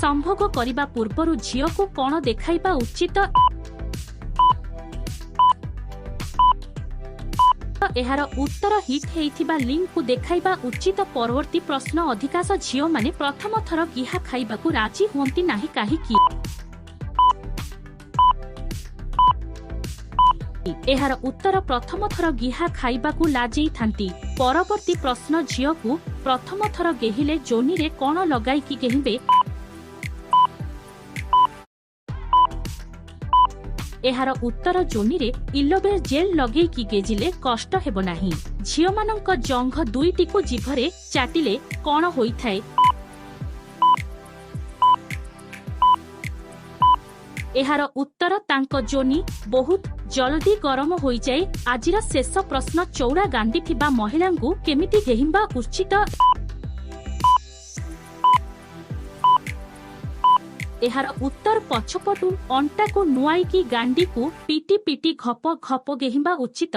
संभोग करिबा पूर्वरु झियो को कोन देखाइबा उचित? एहार उत्तर हिट हेइथिबा लिंक को देखाइबा उचित। परवर्ती प्रश्न अधिकांश झियो माने प्रथम थर गिहा खाइबा को राजी हुंती नाही काहेकि? एहार उत्तर प्रथम थर गिहा खाइबा को लाजेई थांती। परवर्ती प्रश्न झियो को प्रथम थर गेहिले जोनी रे कोन लगाई कि गेहिबे? एहार उत्तर जोनी रे इलोवेरा जेल लगे कि गेजिले कष्ट हेबो नाही। झियो मानक जंघ दुईटी को जीभरे चाटिले कोन होई थाए? एहार उत्तर तांको जोनी बहुत जल्दी गरम होई जाए। आजिर शेष प्रश्न चौड़ा गांडी थिबा महिलांकु केमिति गेहिबा उचित? एहार उत्तर पछपटु अंटा को नुआई की गांडी को पीटी पीटी घप घप गेहिबा उचित।